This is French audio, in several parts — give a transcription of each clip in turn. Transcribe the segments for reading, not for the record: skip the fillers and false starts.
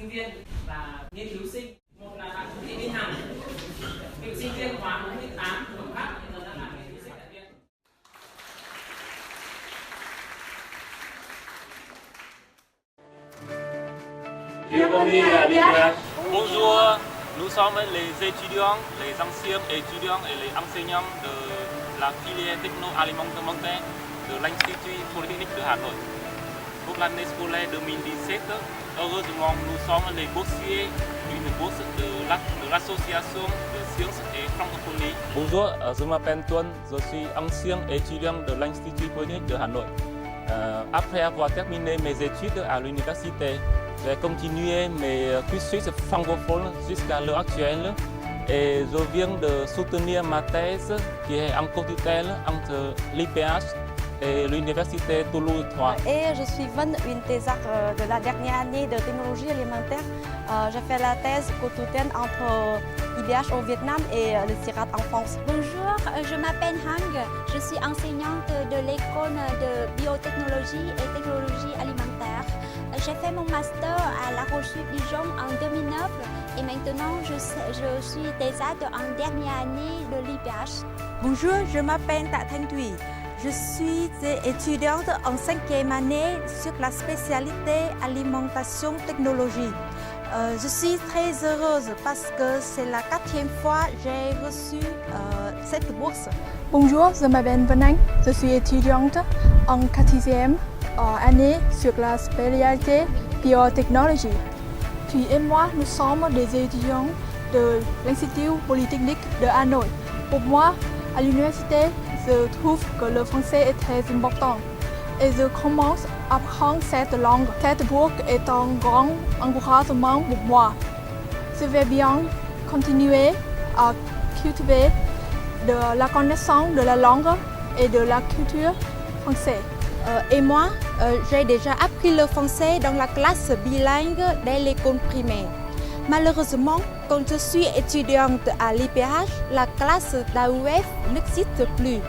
sinh viên và nghiên cứu sinh. Một là bạn Thị Minh Hằng, cựu sinh viên khóa 48 của Pháp, hiện giờ đang làm nghiên cứu sinh tại Viện. Bonjour, nous sommes les étudiants, les anciens étudiants et les enseignants de la filière techno-alimentaire de l'Institut Polytechnique de Hà Nội. Pour l'année scolaire 2017, heureusement, nous sommes les boursiers d'une bourse de l'association de sciences et francophonie. Bonjour, je m'appelle Tuân, je suis ancien étudiant de l'Institut Polytechnique de Hà Nội. Après avoir terminé mes études à l'université, j'ai continué mes cursus francophones jusqu'à l'heure actuelle et je viens de soutenir ma thèse qui est en co-tutelle entre l'IPH et l'Université Toulouse 3. Et je suis Vân, une thésarde de la dernière année de technologie alimentaire. J'ai fait la thèse co-tutelle entre IBH au Vietnam et le CIRAD en France. Bonjour, je m'appelle Hang, je suis enseignante de l'école de biotechnologie et technologie alimentaire. J'ai fait mon master à La Roche-Dijon en 2009 et maintenant je suis thésarde en dernière année de l'IPH. Bonjour, je m'appelle Ta Thanh Thủy. Je suis étudiante en 5e année sur la spécialité alimentation technologie. Je suis très heureuse parce que c'est la 4e fois que j'ai reçu cette bourse. Bonjour, je m'appelle Vân Anh. Je suis étudiante en 4e année sur la spécialité biotechnologie. Puis et moi, nous sommes des étudiants de l'Institut Polytechnique de Hà Nội. Pour moi, à l'université, je trouve que le français est très important et je commence à apprendre cette langue. Cette bourse est un grand encouragement pour moi. Je vais bien continuer à cultiver de la connaissance de la langue et de la culture française. Et moi, j'ai déjà appris le français dans la classe bilingue dès l'école primaire. Malheureusement, quand je suis étudiante à l'IPH, la classe d'AUF n'existe plus.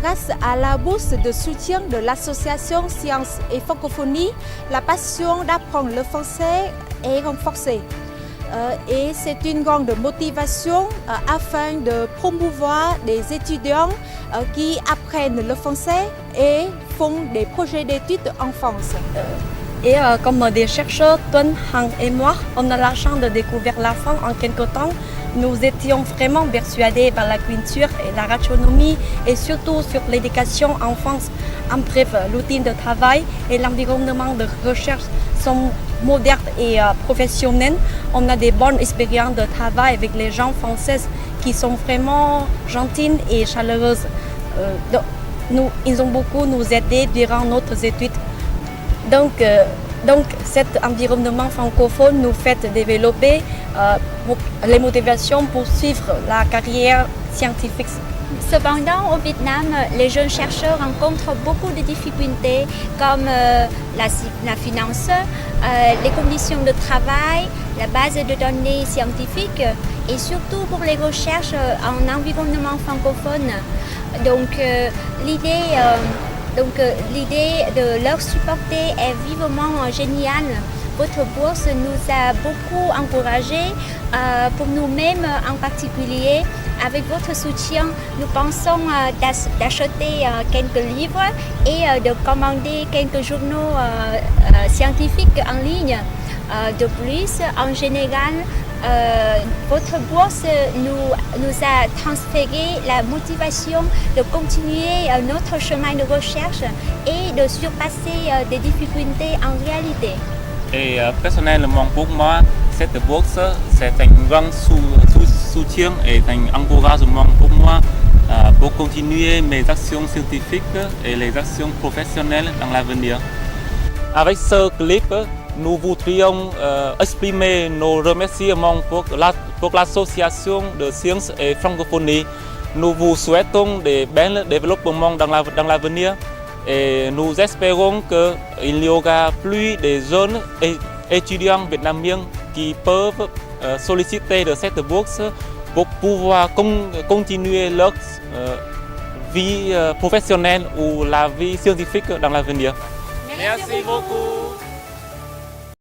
Grâce à la bourse de soutien de l'association Sciences et Francophonie, la passion d'apprendre le français est renforcée. Et c'est une grande motivation afin de promouvoir des étudiants qui apprennent le français et font des projets d'études en France. Et comme des chercheurs, Tuân, Hang et moi, on a la chance de découvrir la France en quelque temps. Nous étions vraiment persuadés par la culture et la gastronomie et surtout sur l'éducation en France. En bref, l'outil de travail et l'environnement de recherche sont modernes et professionnels. On a des bonnes expériences de travail avec les gens français qui sont vraiment gentils et chaleureux. Ils ont beaucoup nous aidé durant notre étude. Donc cet environnement francophone nous fait développer les motivations pour suivre la carrière scientifique. Cependant, au Vietnam, les jeunes chercheurs rencontrent beaucoup de difficultés comme la finance, les conditions de travail, la base de données scientifiques et surtout pour les recherches en environnement francophone. Donc l'idée de leur supporter est vivement géniale. Votre bourse nous a beaucoup encouragés, pour nous-mêmes en particulier. Avec votre soutien, nous pensons d'acheter quelques livres et de commander quelques journaux scientifiques en ligne. De plus, en général, votre bourse nous a transféré la motivation de continuer notre chemin de recherche et de surpasser des difficultés en réalité. Et personnellement pour moi, cette bourse, c'est un grand soutien et un encouragement pour moi pour continuer mes actions scientifiques et les actions professionnelles dans l'avenir. Avec ce clip, nous voudrions exprimer nos remerciements pour l'association de sciences et francophonie. Nous vous souhaitons des bons développements dans l'avenir et nous espérons qu'il y aura plus de jeunes étudiants vietnamiens qui peuvent solliciter de cette bourse pour pouvoir continuer leur vie professionnelle ou la vie scientifique dans l'avenir. Merci beaucoup.